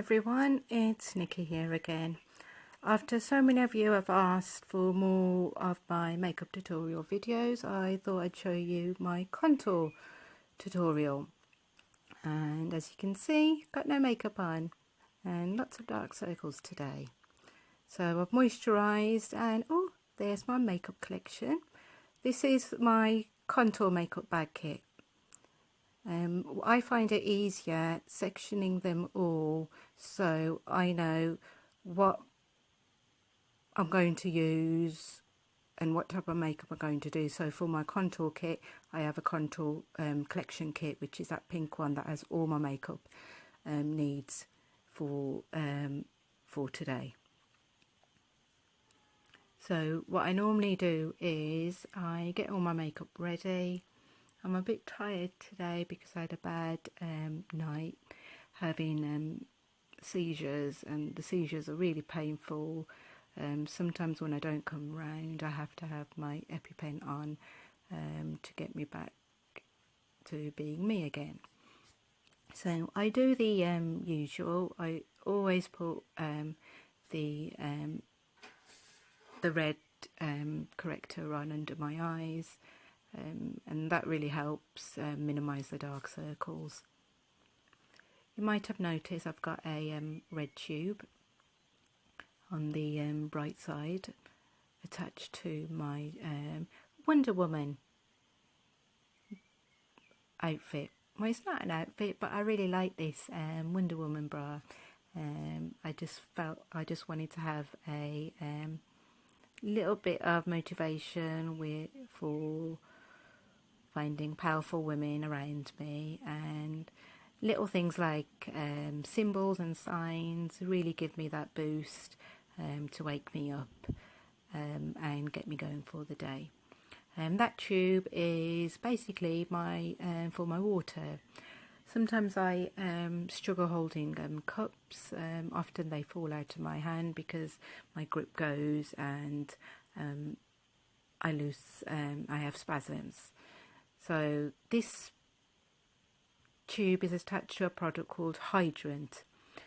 everyone, it's Nikki here again. After so many of you have asked for more of my makeup tutorial videos, I thought I'd show you my contour tutorial. And as you can see, got no makeup on and lots of dark circles today. So I've moisturised and oh, there's my makeup collection. This is my contour makeup bag kit. I find it easier sectioning them all so I know what I'm going to use and what type of makeup I'm going to do. So for my contour kit, I have a contour collection kit, which is that pink one that has all my makeup needs for today. So what I normally do is I get all my makeup ready. I'm a bit tired today because I had a bad night having seizures, and the seizures are really painful. Sometimes when I don't come round I have to have my EpiPen on to get me back to being me again. So I do the usual. I always put the red corrector on under my eyes. And that really helps minimise the dark circles. You might have noticed I've got a red tube on the right side attached to my Wonder Woman outfit. Well, it's not an outfit, but I really like this Wonder Woman bra. I just wanted to have a little bit of motivation for finding powerful women around me, and little things like symbols and signs really give me that boost to wake me up and get me going for the day. That tube is basically my for my water. Sometimes I struggle holding cups. Often they fall out of my hand because my grip goes and I have spasms. So this tube is attached to a product called Hydrant.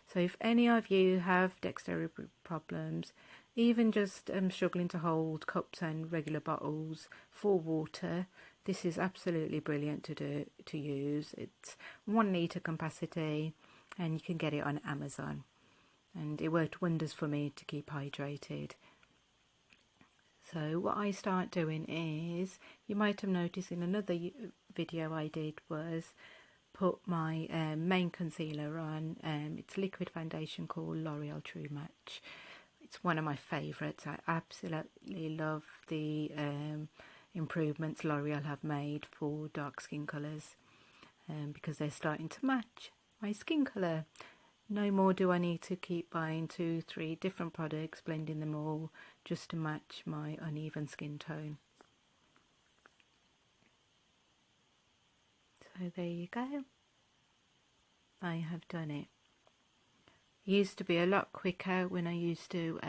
So if any of you have dexterity problems, even just struggling to hold cups and regular bottles for water, this is absolutely brilliant to use. It's 1 litre capacity and you can get it on Amazon. And it worked wonders for me to keep hydrated. So what I start doing is, you might have noticed in another video I did, was put my main concealer on. It's a liquid foundation called L'Oreal True Match. It's one of my favourites. I absolutely love the improvements L'Oreal have made for dark skin colours because they're starting to match my skin colour. No more do I need to keep buying 2-3 different products, blending them all just to match my uneven skin tone. So there you go. I have done it. It used to be a lot quicker when I used to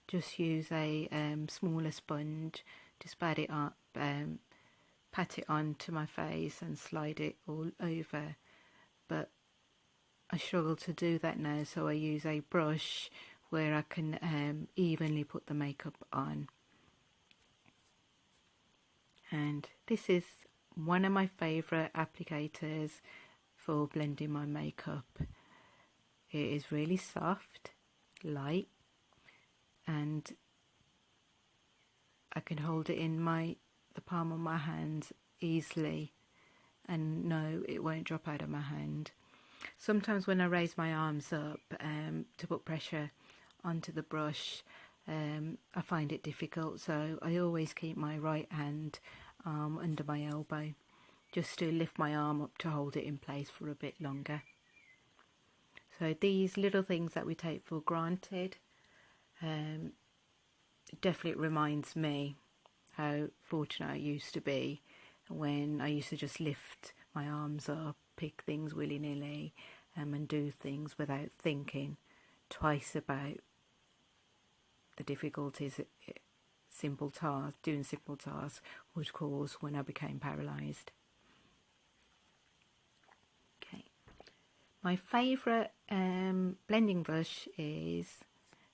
just use a smaller sponge to spat it up, pat it onto my face and slide it all over. But I struggle to do that now, so I use a brush where I can evenly put the makeup on. And this is one of my favourite applicators for blending my makeup. It is really soft, light, and I can hold it in the palm of my hand easily, and no, it won't drop out of my hand. Sometimes when I raise my arms up to put pressure onto the brush, I find it difficult, so I always keep my right hand under my elbow just to lift my arm up to hold it in place for a bit longer. So these little things that we take for granted definitely reminds me how fortunate I used to be when I used to just lift my arms up, pick things willy-nilly and do things without thinking twice about the difficulties doing simple tasks would cause when I became paralysed. Okay, my favourite blending brush is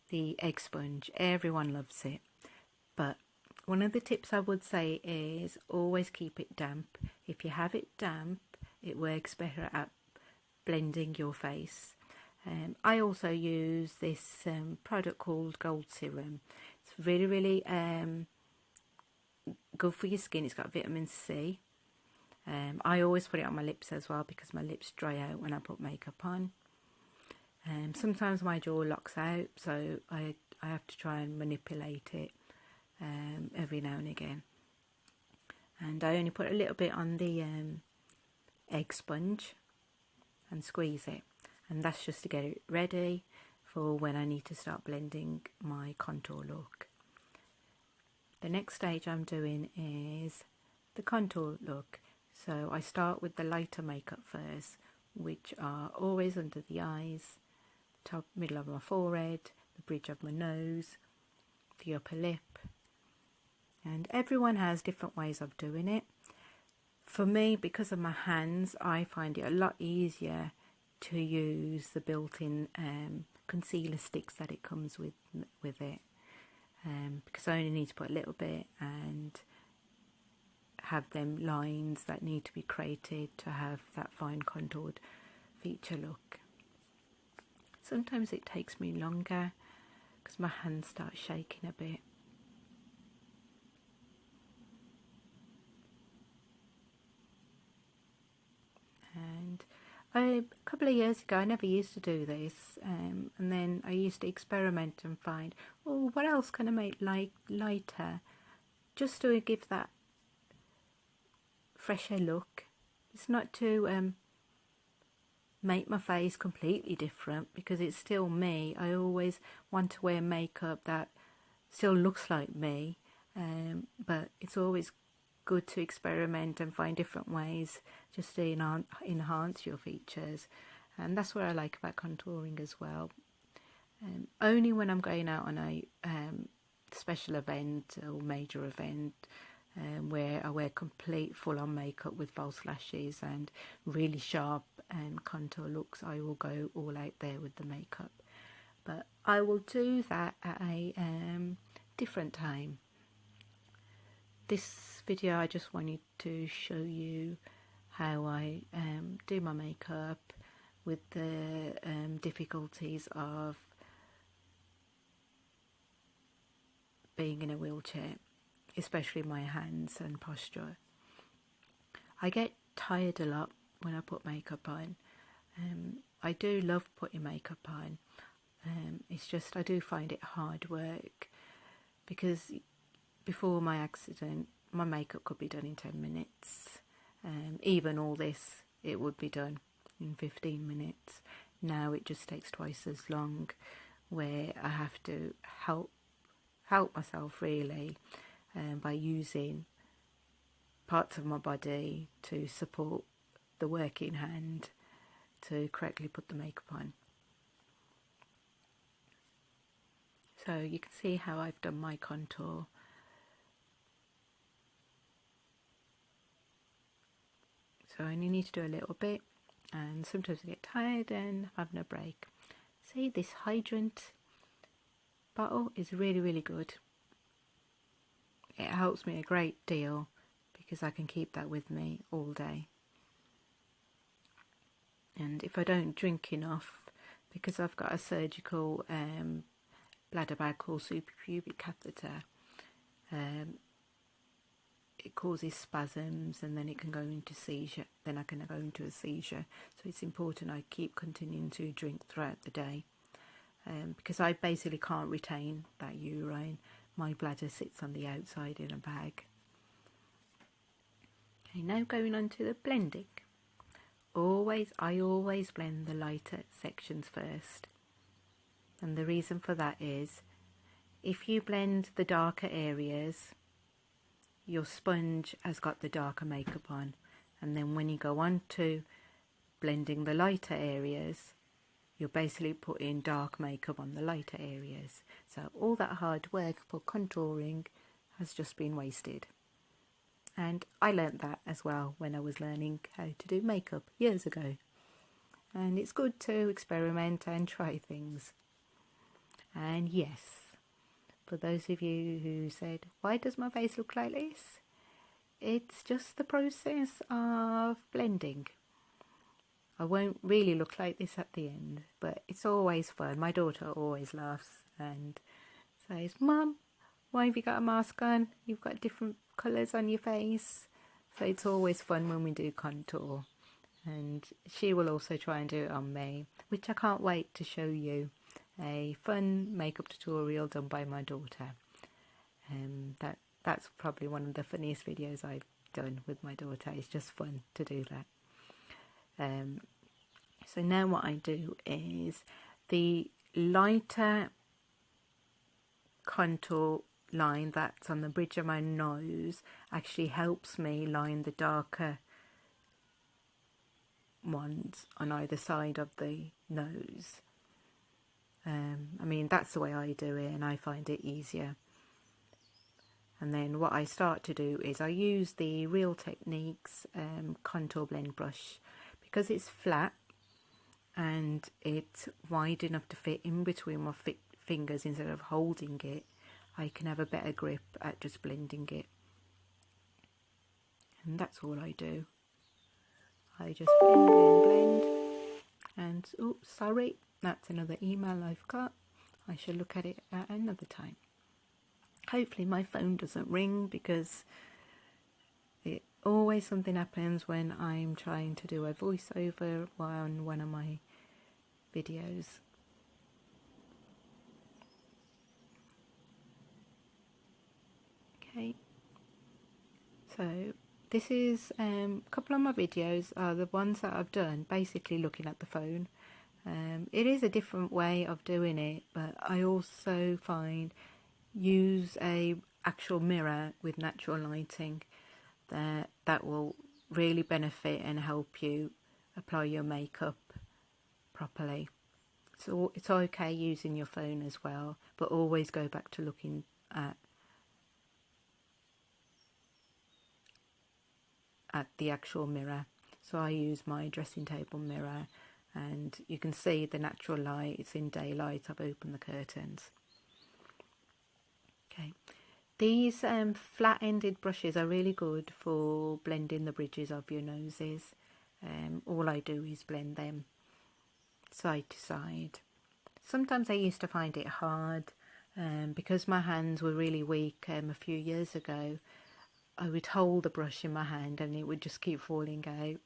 the egg sponge. Everyone loves it, but one of the tips I would say is always keep it damp. If you have it damp, it works better at blending your face. I also use this product called Gold Serum. It's really good for your skin. It's got vitamin C. I always put it on my lips as well because my lips dry out when I put makeup on. Sometimes my jaw locks out, so I have to try and manipulate it every now and again. And I only put a little bit on the egg sponge and squeeze it, and that's just to get it ready for when I need to start blending my contour look. The next stage I'm doing is the contour look. So I start with the lighter makeup first, which are always under the eyes, top, middle of my forehead, the bridge of my nose, the upper lip. And everyone has different ways of doing it. For me, because of my hands, I find it a lot easier to use the built-in concealer sticks that it comes with it, because I only need to put a little bit and have them lines that need to be created to have that fine contoured feature look. Sometimes it takes me longer because my hands start shaking a bit. And a couple of years ago I never used to do this, and then I used to experiment and find, oh, what else can I make lighter, just to give that fresher look. It's not to make my face completely different, because it's still me. I always want to wear makeup that still looks like me, but it's always good to experiment and find different ways just to enhance your features. And that's what I like about contouring as well. Only when I'm going out on a special event or major event, where I wear complete full-on makeup with false lashes and really sharp contour looks, I will go all out there with the makeup. But I will do that at a different time. This video I just wanted to show you how I do my makeup with the difficulties of being in a wheelchair, especially my hands and posture. I get tired a lot when I put makeup on. I do love putting makeup on. It's just I do find it hard work, because before my accident my makeup could be done in 10 minutes. Even all this, it would be done in 15 minutes. Now it just takes twice as long, where I have to help myself really, by using parts of my body to support the working hand to correctly put the makeup on. So you can see how I've done my contour. So I only need to do a little bit, and sometimes I get tired and I'm having a break. See, this hydrant bottle is really good. It helps me a great deal because I can keep that with me all day. And if I don't drink enough, because I've got a surgical bladder bag called suprapubic catheter, it causes spasms and then it can go into seizure. Then I can go into a seizure. So it's important I keep continuing to drink throughout the day, because I basically can't retain that urine. My bladder sits on the outside in a bag. Okay, now going on to the blending. I always blend the lighter sections first. And the reason for that is, if you blend the darker areas, your sponge has got the darker makeup on, and then when you go on to blending the lighter areas, you're basically putting dark makeup on the lighter areas. So all that hard work for contouring has just been wasted. And I learnt that as well when I was learning how to do makeup years ago. and it's good to experiment and try things. And yes, for those of you who said, why does my face look like this? It's just the process of blending. I won't really look like this at the end, but it's always fun. My daughter always laughs and says, Mum, why have you got a mask on? You've got different colours on your face. So it's always fun when we do contour. And she will also try and do it on me, which I can't wait to show you. A fun makeup tutorial done by my daughter. That's probably one of the funniest videos I've done with my daughter. It's just fun to do that. So now what I do is the lighter contour line that's on the bridge of my nose actually helps me line the darker ones on either side of the nose. I mean, that's the way I do it, and I find it easier. And then what I start to do is I use the Real Techniques contour blend brush, because it's flat and it's wide enough to fit in between my fingers. Instead of holding it, I can have a better grip at just blending it. And that's all I do. I just blend. And oh, sorry, that's another email I've got. I shall look at it at another time. Hopefully my phone doesn't ring, because it always something happens when I'm trying to do a voiceover on one of my videos. Okay, so this is a couple of my videos are the ones that I've done basically looking at the phone. It is a different way of doing it, but I also find use a actual mirror with natural lighting that will really benefit and help you apply your makeup properly. So it's okay using your phone as well, but always go back to looking at the actual mirror. So I use my dressing table mirror, and you can see the natural light. It's in daylight. I've opened the curtains. Okay, these flat-ended brushes are really good for blending the bridges of your noses. All I do is blend them side to side. Sometimes I used to find it hard because my hands were really weak a few years ago. I would hold the brush in my hand and it would just keep falling out.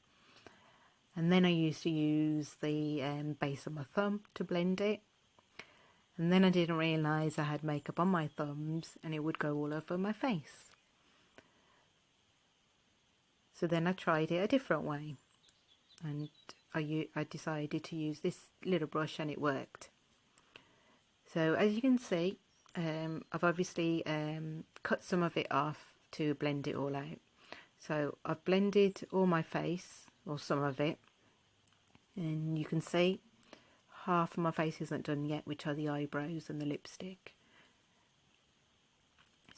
And then I used to use the base of my thumb to blend it. And then I didn't realise I had makeup on my thumbs and it would go all over my face. So then I tried it a different way, and I decided to use this little brush, and it worked. So as you can see, I've obviously cut some of it off to blend it all out. So I've blended all my face, or some of it, and you can see half of my face isn't done yet, which are the eyebrows and the lipstick.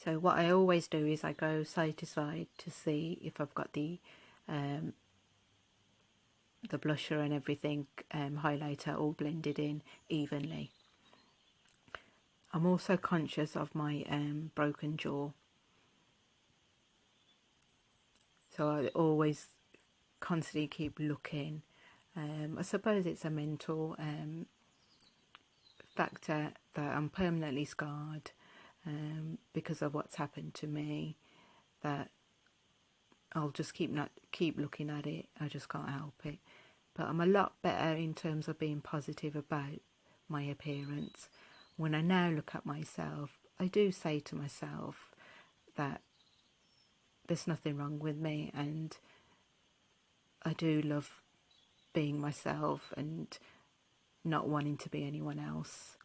So what I always do is I go side to side to see if I've got the blusher and everything, highlighter all blended in evenly. I'm also conscious of my broken jaw. So I always constantly keep looking. I suppose it's a mental factor that I'm permanently scarred because of what's happened to me, that I'll just keep looking at it. I just can't help it. But I'm a lot better in terms of being positive about my appearance. When I now look at myself, I do say to myself that there's nothing wrong with me, and I do love being myself and not wanting to be anyone else.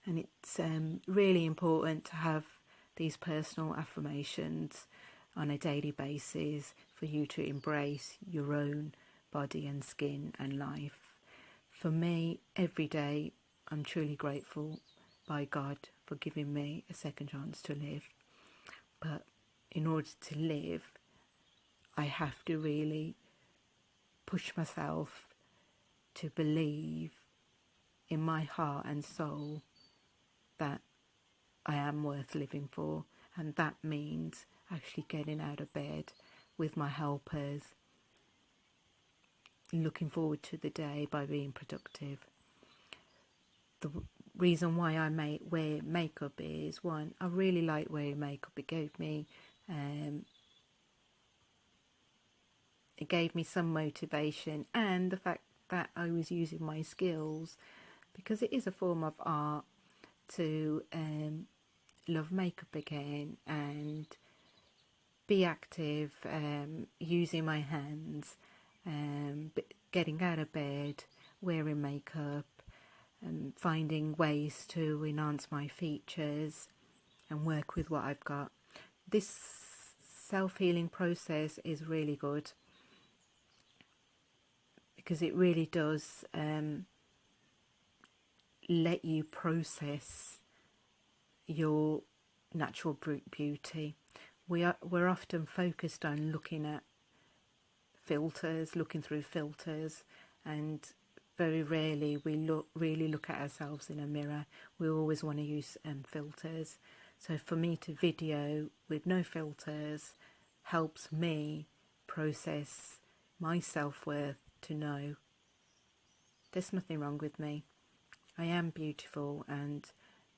And it's really important to have these personal affirmations on a daily basis for you to embrace your own body and skin and life. For me, every day, I'm truly grateful by God for giving me a second chance to live. But in order to live, I have to really push myself to believe in my heart and soul that I am worth living for, and that means actually getting out of bed with my helpers, looking forward to the day by being productive. The reason why I wear makeup is, one, I really like wearing makeup. It gave me some motivation, and the fact that I was using my skills, because it is a form of art, to love makeup again and be active, using my hands, getting out of bed, wearing makeup, and finding ways to enhance my features and work with what I've got. This self-healing process is really good, because it really does let you process your natural beauty. We're often focused on looking through filters, and very rarely we really look at ourselves in a mirror. We always want to use filters. So for me to video with no filters helps me process my self-worth, to know there's nothing wrong with me. I am beautiful and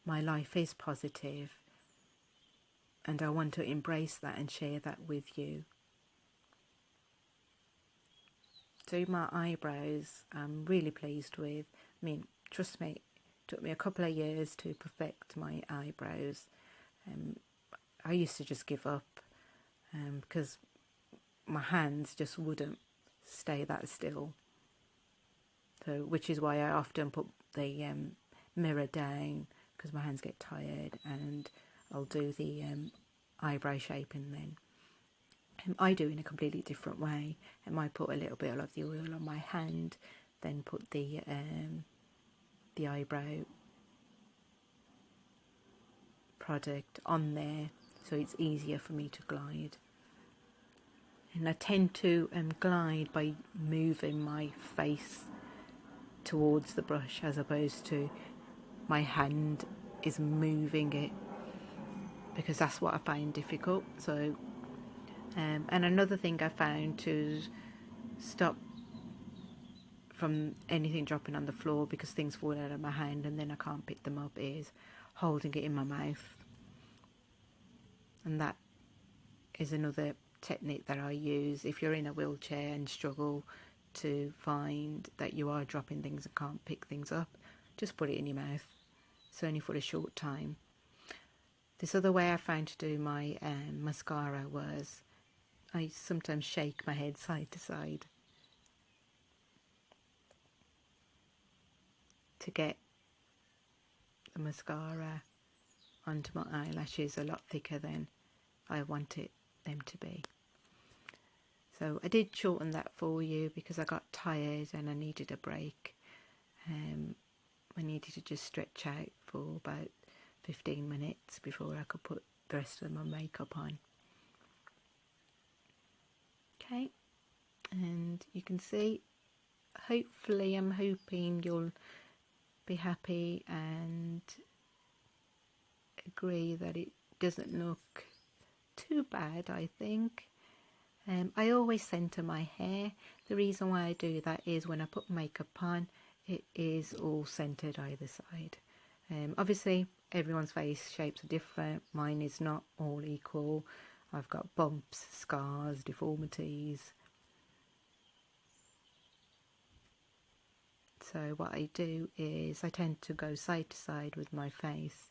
my life is positive, and I want to embrace that and share that with you. So my eyebrows, I'm really pleased with. I mean, trust me, it took me a couple of years to perfect my eyebrows. I used to just give up because my hands just wouldn't stay that still. So, which is why I often put the mirror down, because my hands get tired, and I'll do the eyebrow shaping then. I do in a completely different way. I might put a little bit of the oil on my hand, then put the eyebrow product on there, so it's easier for me to glide. And I tend to glide by moving my face towards the brush, as opposed to my hand is moving it, because that's what I find difficult. So and another thing I found to stop from anything dropping on the floor, because things fall out of my hand and then I can't pick them up, is holding it in my mouth. And that is another technique that I use. If you're in a wheelchair and struggle to find that you are dropping things and can't pick things up, just put it in your mouth. It's only for a short time. This other way I found to do my mascara was, I sometimes shake my head side to side to get the mascara onto my eyelashes a lot thicker than I wanted them to be. So I did shorten that for you because I got tired and I needed a break. I needed to just stretch out for about 15 minutes before I could put the rest of my makeup on. Okay, and you can see, hopefully I'm hoping you'll be happy and agree that it doesn't look too bad, I think. I always centre my hair. The reason why I do that is when I put makeup on, it is all centred either side. Obviously everyone's face shapes are different. Mine is not all equal. I've got bumps, scars, deformities. So what I do is I tend to go side to side with my face.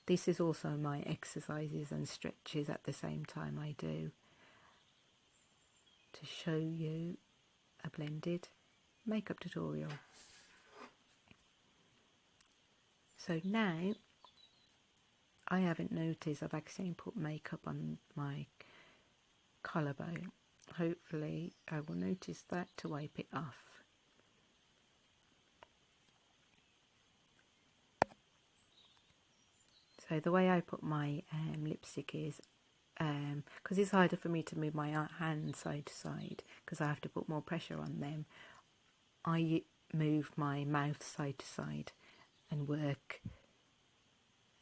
This is also my exercises and stretches at the same time I do, to show you a blended makeup tutorial. So now, I haven't noticed I've actually put makeup on my collarbone. Hopefully I will notice that to wipe it off. So the way I put my lipstick is, because it's harder for me to move my hand side to side because I have to put more pressure on them, I move my mouth side to side and work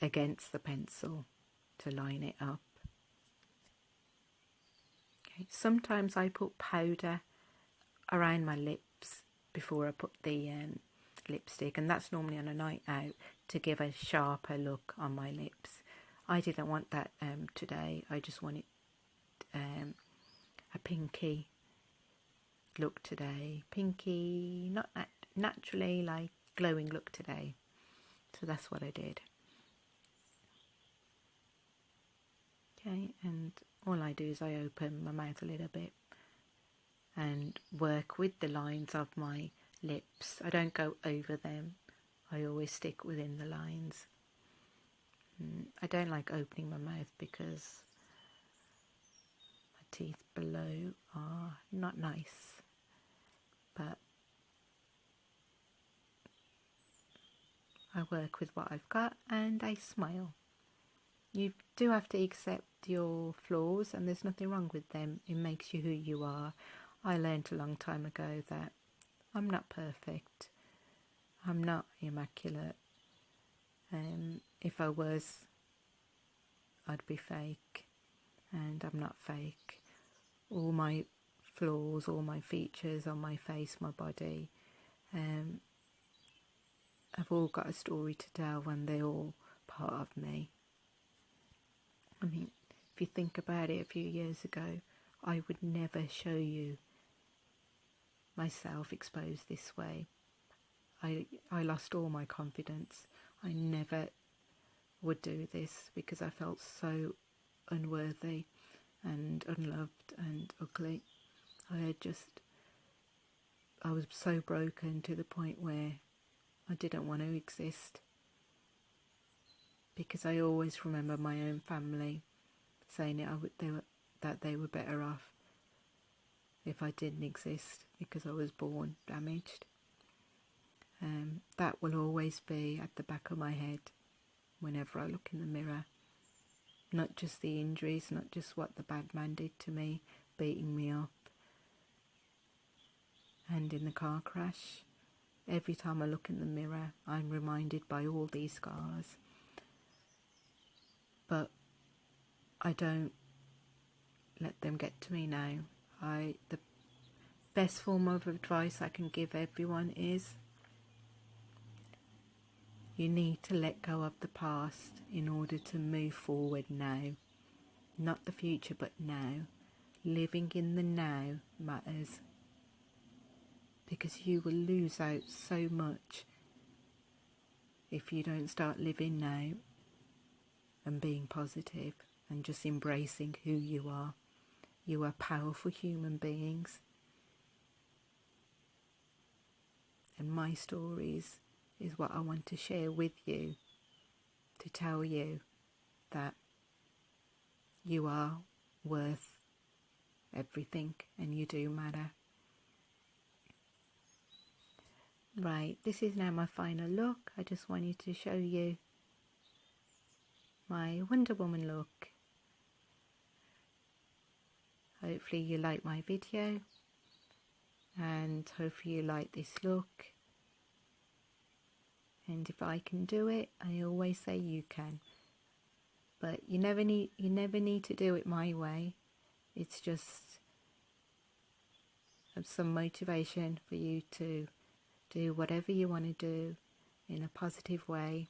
against the pencil to line it up. Okay. Sometimes I put powder around my lips before I put the lipstick, and that's normally on a night out to give a sharper look on my lips. I didn't want that today. I just wanted a pinky look today. Pinky, not naturally like glowing look today. So that's what I did. Okay, and all I do is I open my mouth a little bit and work with the lines of my lips. I don't go over them. I always stick within the lines. I don't like opening my mouth because my teeth below are not nice, but I work with what I've got and I smile. You do have to accept your flaws, and there's nothing wrong with them. It makes you who you are. I learned a long time ago that I'm not perfect. I'm not immaculate. If I was, I'd be fake, and I'm not fake. All my flaws, all my features on my face, my body, I've all got a story to tell, and they're all part of me. I mean, if you think about it, a few years ago, I would never show you myself exposed this way. I lost all my confidence. I never would do this because I felt so unworthy and unloved and ugly. I was so broken to the point where I didn't want to exist, because I always remember my own family saying that they were better off if I didn't exist because I was born damaged. That will always be at the back of my head whenever I look in the mirror. Not just the injuries, not just what the bad man did to me, beating me up, and in the car crash. Every time I look in the mirror, I'm reminded by all these scars. But I don't let them get to me now. The best form of advice I can give everyone is you need to let go of the past in order to move forward now. Not the future, but now. Living in the now matters, because you will lose out so much if you don't start living now and being positive and just embracing who you are. You are powerful human beings. And my stories is what I want to share with you, to tell you that you are worth everything and you do matter. Right, this is now my final look. I just wanted to show you my Wonder Woman look. Hopefully you like my video, and hopefully you like this look. And if I can do it, I always say you can. But you never need to do it my way. It's just some motivation for you to do whatever you want to do in a positive way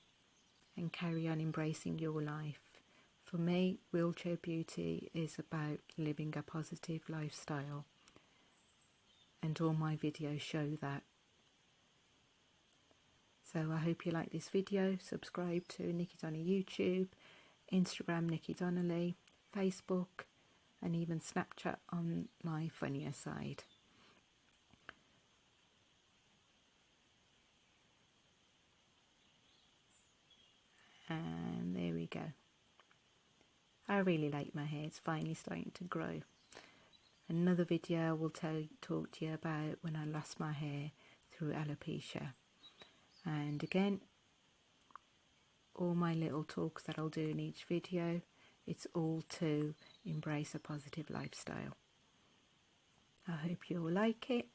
and carry on embracing your life. For me, Wheelchair Beauty is about living a positive lifestyle, and all my videos show that. So I hope you like this video. Subscribe to Nikki Donna YouTube, Instagram Nikki Donnelly, Facebook, and even Snapchat on my funnier side. And there we go. I really like my hair. It's finally starting to grow. Another video I will talk to you about when I lost my hair through alopecia. And again, all my little talks that I'll do in each video, it's all to embrace a positive lifestyle. I hope you all like it,